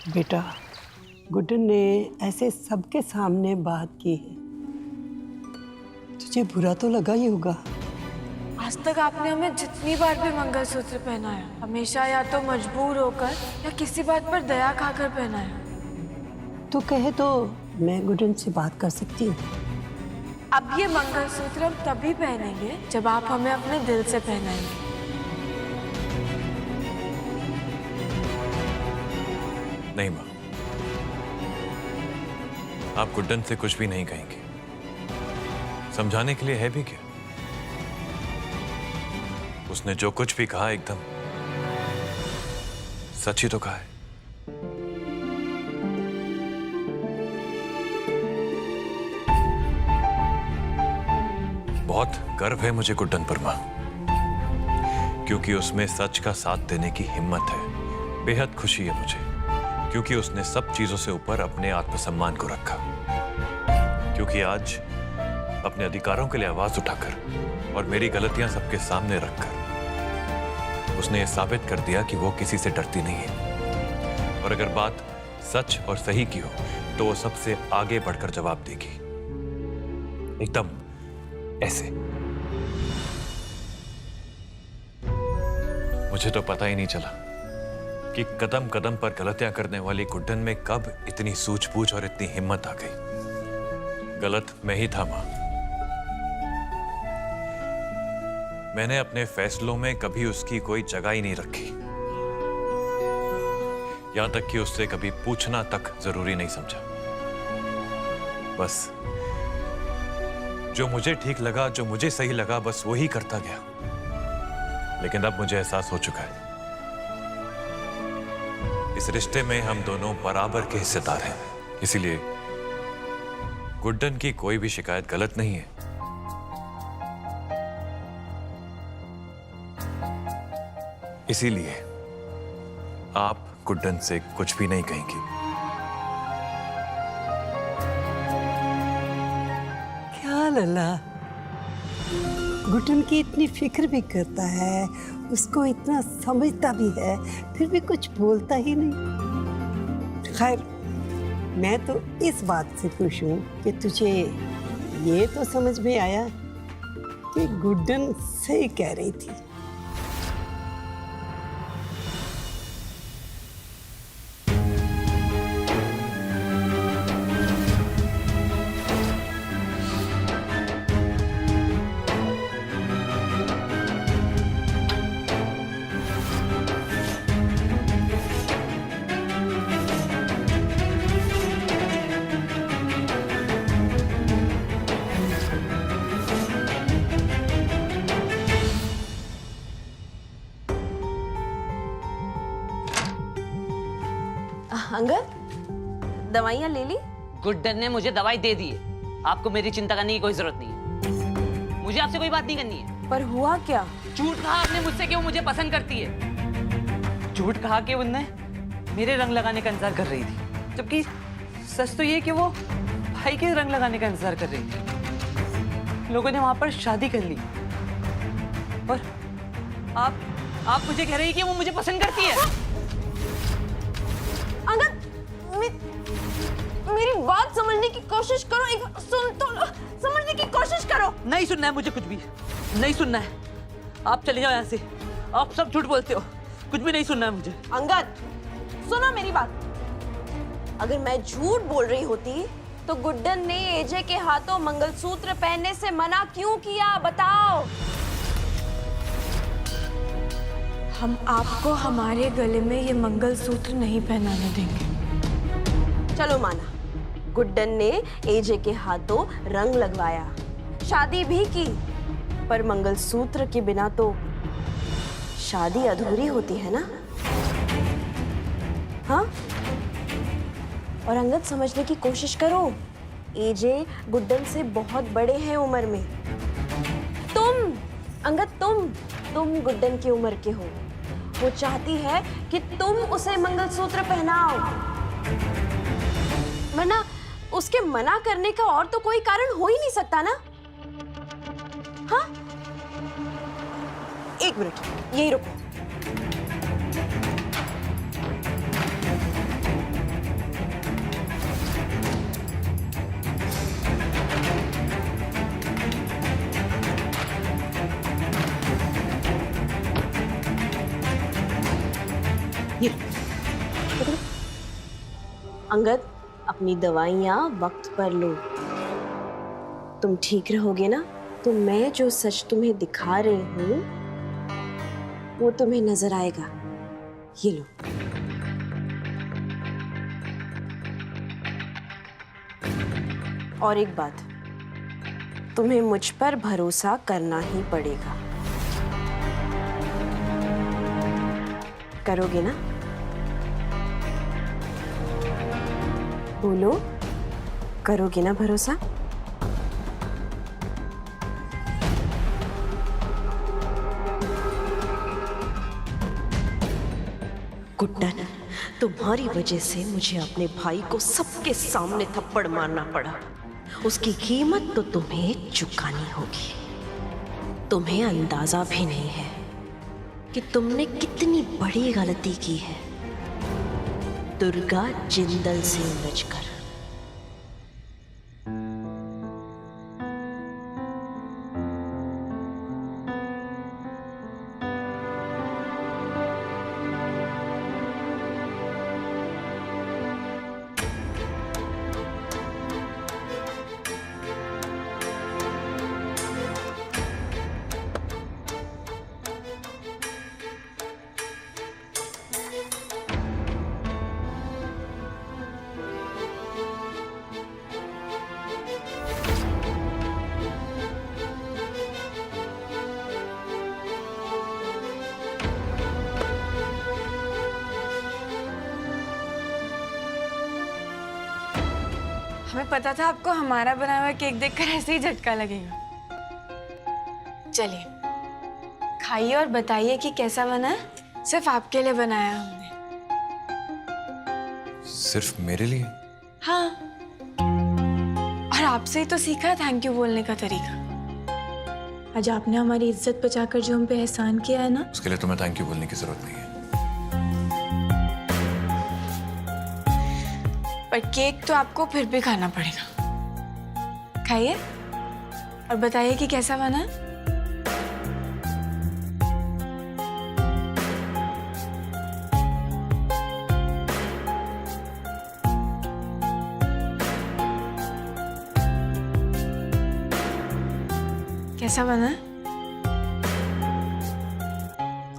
बेटा, गुड्डन ने ऐसे सबके सामने बात की है, तुझे बुरा तो लगा ही होगा। आज तक आपने हमें जितनी बार भी मंगलसूत्र पहनाया, हमेशा या तो मजबूर होकर या किसी बात पर दया खाकर पहनाया। तू कहे तो मैं गुड्डन से बात कर सकती हूँ। अब ये मंगलसूत्र हम तभी पहनेंगे जब आप हमें अपने दिल से पहनाएंगे। नहीं माँ, आप गुड्डन से कुछ भी नहीं कहेंगे। समझाने के लिए है भी क्या? उसने जो कुछ भी कहा एकदम सच ही तो कहा है। बहुत गर्व है मुझे गुड्डन पर मां, क्योंकि उसमें सच का साथ देने की हिम्मत है। बेहद खुशी है मुझे, क्योंकि उसने सब चीजों से ऊपर अपने आत्मसम्मान को रखा। क्योंकि आज अपने अधिकारों के लिए आवाज उठाकर और मेरी गलतियां सबके सामने रखकर उसने ये साबित कर दिया कि वो किसी से डरती नहीं है। और अगर बात सच और सही की हो तो वो सबसे आगे बढ़कर जवाब देगी, एकदम ऐसे। मुझे तो पता ही नहीं चला कि कदम कदम पर गलतियां करने वाली गुड्डन में कब इतनी सूझबूझ और इतनी हिम्मत आ गई। गलत मैं ही था मां। मैंने अपने फैसलों में कभी उसकी कोई जगह ही नहीं रखी, यहां तक कि उससे कभी पूछना तक जरूरी नहीं समझा। बस जो मुझे ठीक लगा, जो मुझे सही लगा, बस वही करता गया। लेकिन अब मुझे एहसास हो चुका है, इस रिश्ते में हम दोनों बराबर के हिस्सेदार हैं। इसीलिए गुड्डन की कोई भी शिकायत गलत नहीं है। इसीलिए आप गुड्डन से कुछ भी नहीं कहेंगी। क्या लला, गुड्डन की इतनी फिक्र भी करता है, उसको इतना समझता भी है, फिर भी कुछ बोलता ही नहीं। खैर, मैं तो इस बात से खुश हूँ कि तुझे ये तो समझ में आया कि गुड्डन सही कह रही थी। अंगद, दवाइयाँ ले ली? गुड्डन ने मुझे दवाई दे दी है। आपको मेरी चिंता करने की कोई जरूरत नहीं है। मुझे आपसे कोई बात नहीं करनी है। पर हुआ क्या? झूठ कहा आपने मुझसे कि वो मुझे पसंद करती है। झूठ कहा कि उनने मेरे रंग लगाने का इंतजार कर रही थी, जबकि सच तो ये कि वो भाई के रंग लगाने का इंतजार कर रही थी। लोगों ने वहां पर शादी कर ली और आप मुझे कह रही है कि वो मुझे पसंद करती है। अंगद, मेरी बात समझने की कोशिश करो। एक सुन तो लो, समझने की कोशिश करो। नहीं सुनना है मुझे, कुछ भी नहीं सुनना है। आप चले जाओ यहाँ से। आप सब झूठ बोलते हो, कुछ भी नहीं सुनना है मुझे। अंगद, सुनो मेरी बात। अगर मैं झूठ बोल रही होती तो गुड्डन ने एजे के हाथों मंगलसूत्र पहनने से मना क्यों किया, बताओ। हम आपको हमारे गले में ये मंगलसूत्र नहीं पहनाने देंगे। चलो माना, गुड्डन ने एजे के हाथों रंग लगवाया, शादी भी की, पर मंगलसूत्र के बिना तो शादी अधूरी होती है ना? हाँ? और अंगद, समझने की कोशिश करो। एजे गुड्डन से बहुत बड़े हैं उम्र में। अंगद, तुम गुड्डन की उम्र के हो। वो चाहती है कि तुम उसे मंगलसूत्र पहनाओ, वरना उसके मना करने का और तो कोई कारण हो ही नहीं सकता ना? हाँ? एक मिनट, यही रुको। ये अंगद, अपनी दवाइयाँ वक्त पर लो। तुम ठीक रहोगे ना, तो मैं जो सच तुम्हें दिखा रही हूँ वो तुम्हें नजर आएगा। ये लो। और एक बात, तुम्हें मुझ पर भरोसा करना ही पड़ेगा। करोगे ना? बोलो, करोगे ना भरोसा? गुड्डन, तुम्हारी वजह से मुझे अपने भाई को सबके सामने थप्पड़ मारना पड़ा। उसकी कीमत तो तुम्हें चुकानी होगी। तुम्हें अंदाजा भी नहीं है कि तुमने कितनी बड़ी गलती की है दुर्गा जिंदल से उलझकर। हमें पता था आपको हमारा बनाया हुआ केक देखकर ऐसे ही झटका लगेगा। चलिए खाइए और बताइए कि कैसा बना है। सिर्फ आपके लिए बनाया हमने। सिर्फ मेरे लिए? हाँ, और आपसे ही तो सीखा थैंक यू बोलने का तरीका। आज आपने हमारी इज्जत बचाकर जो हम पे एहसान किया है ना, उसके लिए तुम्हें थैंक यू बोलने की जरूरत नहीं है। पर केक तो आपको फिर भी खाना पड़ेगा। खाइए और बताइए कि कैसा बना। कैसा बना?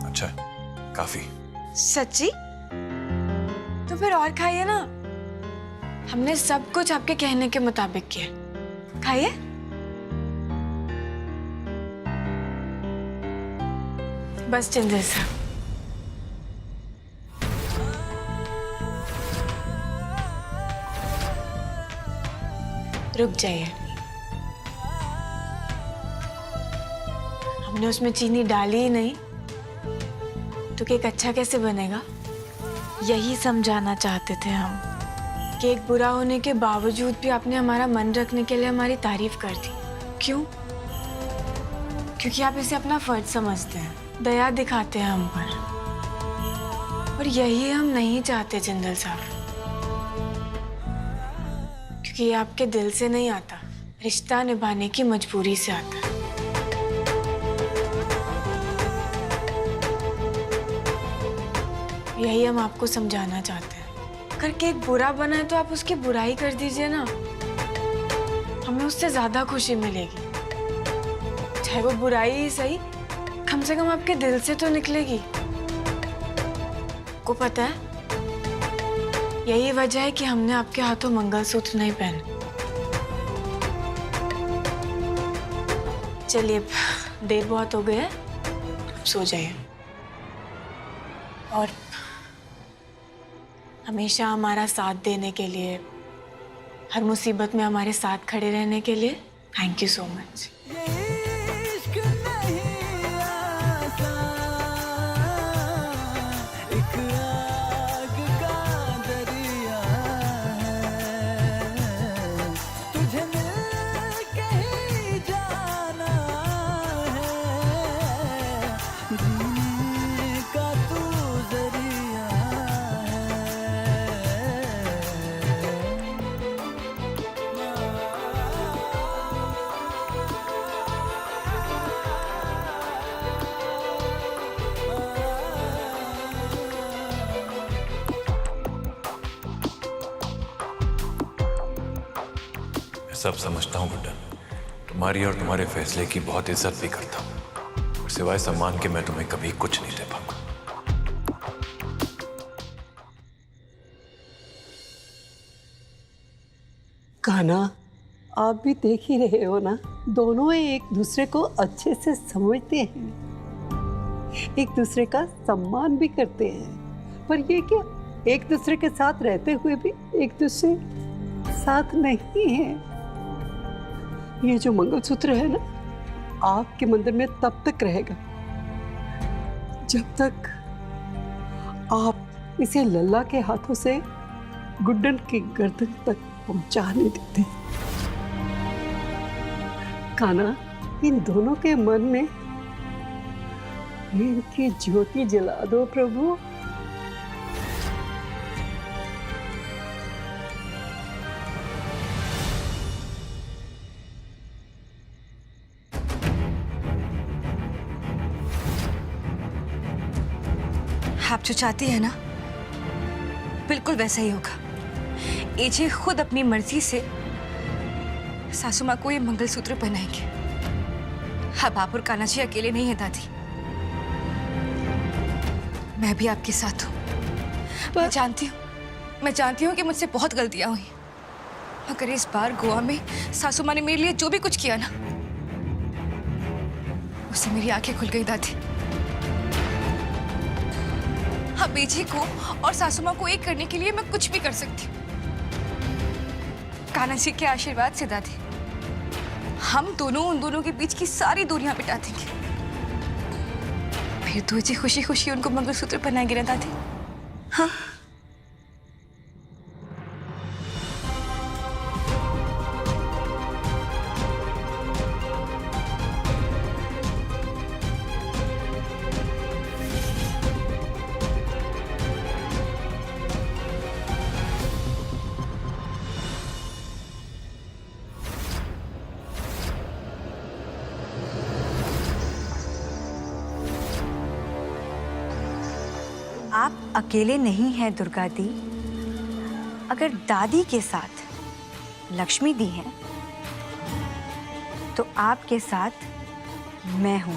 अच्छा, काफी। सच्ची? तो फिर और खाइए ना। हमने सब कुछ आपके कहने के मुताबिक किया। खाइए। बस जिंदल साहब, रुक जाइए। हमने उसमें चीनी डाली ही नहीं तो केक अच्छा कैसे बनेगा, यही समझाना चाहते थे हम। केक बुरा होने के बावजूद भी आपने हमारा मन रखने के लिए हमारी तारीफ कर दी। क्यों? क्योंकि आप इसे अपना फर्ज समझते हैं, दया दिखाते हैं हम पर। और यही हम नहीं चाहते जिंदल साहब, क्योंकि ये आपके दिल से नहीं आता, रिश्ता निभाने की मजबूरी से आता है। यही हम आपको समझाना चाहते हैं। अगर केक बुरा बना है तो आप उसकी बुराई कर दीजिए ना, हमें उससे ज्यादा खुशी मिलेगी। चाहे वो बुराई ही सही, कम से कम आपके दिल से तो निकलेगी। को पता है, यही वजह है कि हमने आपके हाथों मंगलसूत्र नहीं पहना। चलिए, देर बहुत हो गई है, सो जाइए। और हमेशा हमारा साथ देने के लिए, हर मुसीबत में हमारे साथ खड़े रहने के लिए थैंक यू सो मच। सब समझता हूँ गुड्डन, तुम्हारी और तुम्हारे फैसले की बहुत इज्जत भी करता हूँ, सिवाय सम्मान के मैं तुम्हें कभी कुछ नहीं दे पाऊंगा। कान्हा, आप भी देख ही रहे हो ना, दोनों एक दूसरे को अच्छे से समझते हैं, एक दूसरे का सम्मान भी करते हैं। पर ये क्या, एक दूसरे के साथ रहते हुए भी एक दूसरे साथ नहीं है। ये जो मंगलसूत्र है ना, आपके मंदिर में तब तक रहेगा जब तक आप इसे लल्ला के हाथों से गुड्डन की गर्दन तक पहुंचा नहीं देते। कान्हा, इन दोनों के मन में प्रेम की ज्योति जला दो प्रभु। आप जो चाहती है ना, बिल्कुल वैसा ही होगा। एजे खुद अपनी मर्जी से सासू माँ को ये मंगलसूत्र पहनाएंगे। अब आप और कान्हा जी अकेले नहीं है दादी, मैं भी आपके साथ हूँ। मैं जानती हूँ कि मुझसे बहुत गलतियां हुई, मगर इस बार गोवा में सासू माँ ने मेरे लिए जो भी कुछ किया ना, उससे मेरी आंखें खुल गई दादी। अब बेजी को और सासू माँ को एक करने के लिए मैं कुछ भी कर सकती हूँ। कान्हा जी के आशीर्वाद से दादी, हम दोनों उन दोनों के बीच की सारी दूरियां मिटा देंगे। फिर तो जी खुशी खुशी उनको मंगलसूत्र पहनाएंगे ना दादी। हाँ, आप अकेले नहीं हैं दुर्गा दी। अगर दादी के साथ लक्ष्मी दी है तो आपके साथ मैं हूं,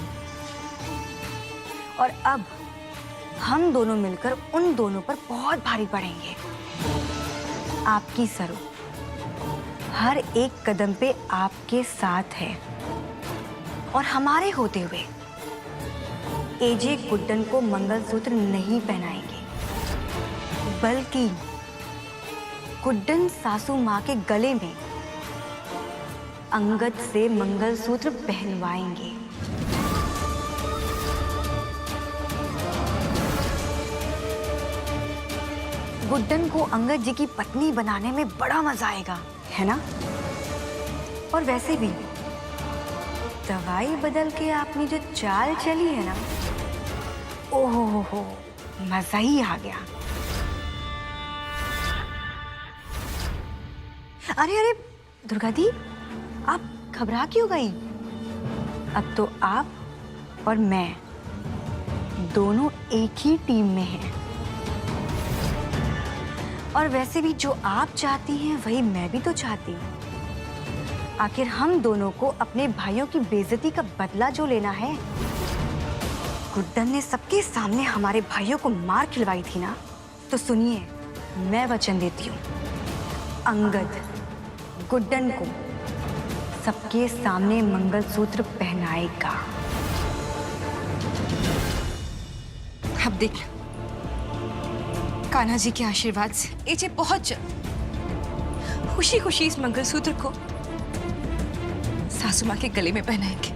और अब हम दोनों मिलकर उन दोनों पर बहुत भारी पड़ेंगे। आपकी सरो हर एक कदम पे आपके साथ है, और हमारे होते हुए एजे गुड्डन को मंगलसूत्र नहीं पहनाएंगे, बल्कि गुड्डन सासू माँ के गले में अंगद से मंगलसूत्र पहनवाएंगे। गुड्डन को अंगद जी की पत्नी बनाने में बड़ा मजा आएगा, है ना? और वैसे भी दवाई बदल के आपने जो चाल चली है ना, ओहो हो, मजा ही आ गया। अरे अरे दुर्गा दी, आप घबरा क्यों गई? अब तो आप और मैं दोनों एक ही टीम में हैं, और वैसे भी जो आप चाहती हैं वही मैं भी तो चाहती हूँ। आखिर हम दोनों को अपने भाइयों की बेइज्जती का बदला जो लेना है। गुड्डन ने सबके सामने हमारे भाइयों को मार खिलवाई थी ना, तो सुनिए, मैं वचन देती हूँ, अंगद गुड्डन को सबके सामने मंगलसूत्र पहनाएगा। अब देख, कान्हा जी के आशीर्वाद से एजे बहुत जल्द खुशी खुशी इस मंगलसूत्र को सासू माँ के गले में पहनाएंगे।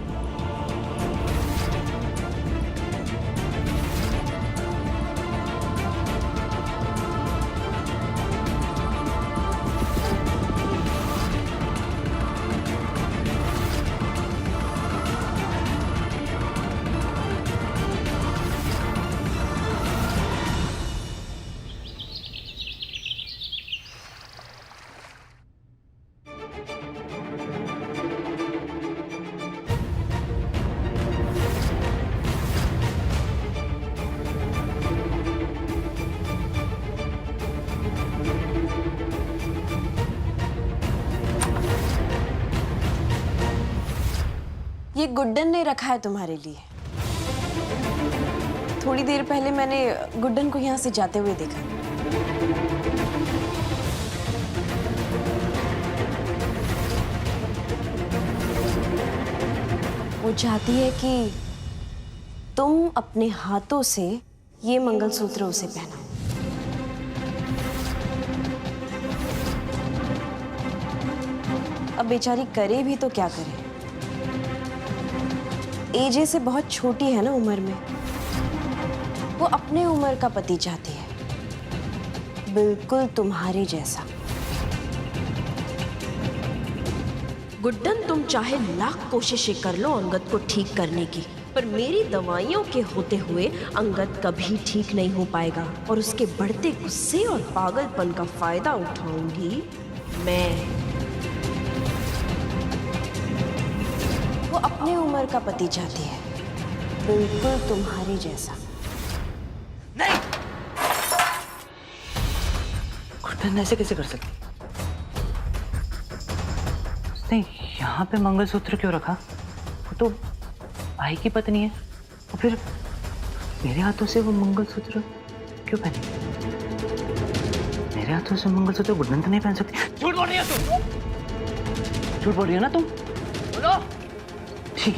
ये गुड्डन ने रखा है तुम्हारे लिए। थोड़ी देर पहले मैंने गुड्डन को यहाँ से जाते हुए देखा। वो चाहती है कि तुम अपने हाथों से ये मंगलसूत्र उसे पहनाओ। अब बेचारी करे भी तो क्या करे, एजे से बहुत छोटी है ना उम्र में। वो अपने उम्र का पति चाहती है, बिल्कुल तुम्हारे जैसा। गुड्डन, तुम चाहे लाख कोशिशें कर लो अंगद को ठीक करने की, पर मेरी दवाइयों के होते हुए अंगद कभी ठीक नहीं हो पाएगा और उसके बढ़ते गुस्से और पागलपन का फायदा उठाऊंगी मैं। वो अपने उम्र का पति चाहती है, बिल्कुल तुम्हारे जैसा। नहीं, गुड्डन ऐसे कैसे कर सकती? उसने यहाँ पे मंगलसूत्र क्यों रखा? वो तो भाई की पत्नी है, और फिर मेरे हाथों से वो मंगलसूत्र क्यों पहने? मेरे हाथों से मंगलसूत्र गुड्डन तो नहीं पहन सकती। झूठ बोल रही है तुम, झूठ बोल रही है ना तुम? बोलो। ठीक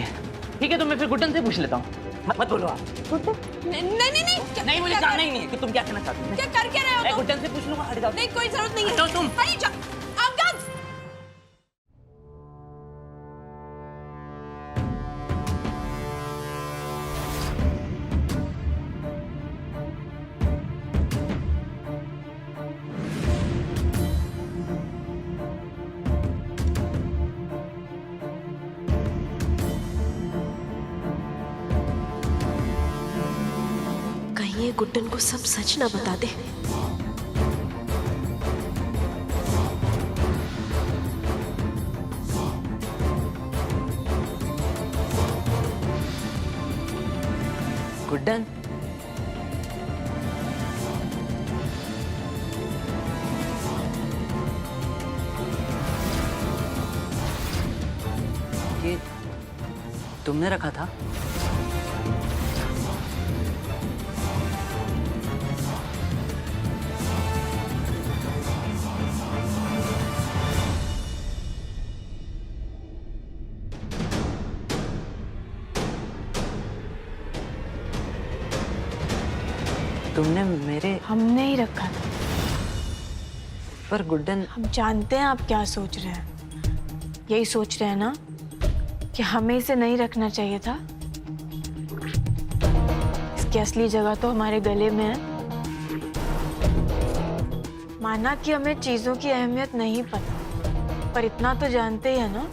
है तो मैं फिर गुड्डन से पूछ लेता हूँ। मत बोलो आप। नहीं मुझे जानना ही नहीं है कि तुम क्या कहना चाहती हो। क्या कर क्या रहे हो तुम? गुड्डन से पूछ लूंगा। हट जाओ। नहीं, कोई जरूरत नहीं है। हटो तुम। अंगद! कहीं ये गुड्डन को सब सच ना बता दे। गुड्डन, ये तुमने रखा था? तुमने मेरे हमने ही रखा था। पर गुड्डन, हम जानते हैं आप क्या सोच रहे हैं। यही सोच रहे हैं ना कि हमें इसे नहीं रखना चाहिए था। इसकी असली जगह तो हमारे गले में है। माना कि हमें चीजों की अहमियत नहीं पता, पर इतना तो जानते ही है ना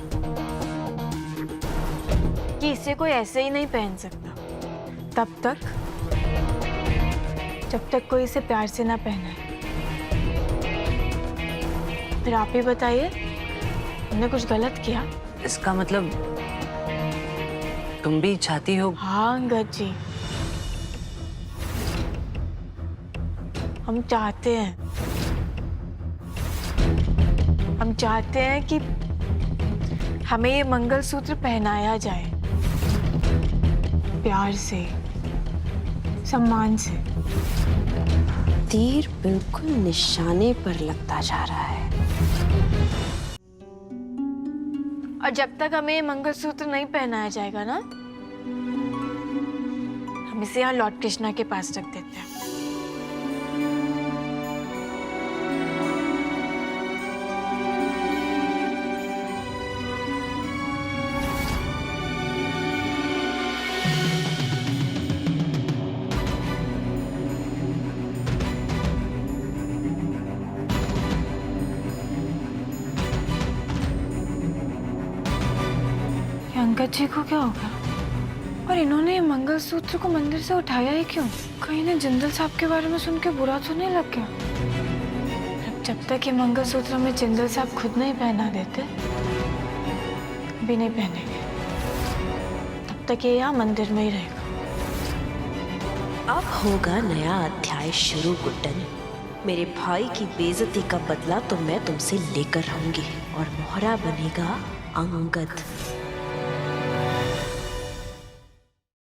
कि इसे कोई ऐसे ही नहीं पहन सकता तब तक जब तक कोई इसे प्यार से ना पहनाए। फिर आप ही बताइए, हमने कुछ गलत किया? इसका मतलब तुम भी चाहती हो? हाँ अंगद जी, हम चाहते हैं। हम चाहते हैं कि हमें ये मंगलसूत्र पहनाया जाए, प्यार से, सम्मान से। तीर बिल्कुल निशाने पर लगता जा रहा है। और जब तक हमें ये मंगलसूत्र नहीं पहनाया जाएगा ना, हम इसे यहाँ लॉर्ड कृष्णा के पास रख देते हैं। अंगद जी को क्या हो गया? और इन्होंने मंगलसूत्र को मंदिर से उठाया ही क्यों? कहीं ने जिंदल साहब के बारे में सुन के बुरा तो नहीं लग गया? जब तक ये मंगलसूत्र हमें जिंदल साहब खुद नहीं पहना देते, भी नहीं पहनेंगे। तब तक ये यहाँ मंदिर में ही रहेगा। अब होगा नया अध्याय शुरू गुड्डन। मेरे भाई की बेइज्जती का बदला तो मैं तुमसे लेकर रहूंगी और मोहरा बनेगा अंगद।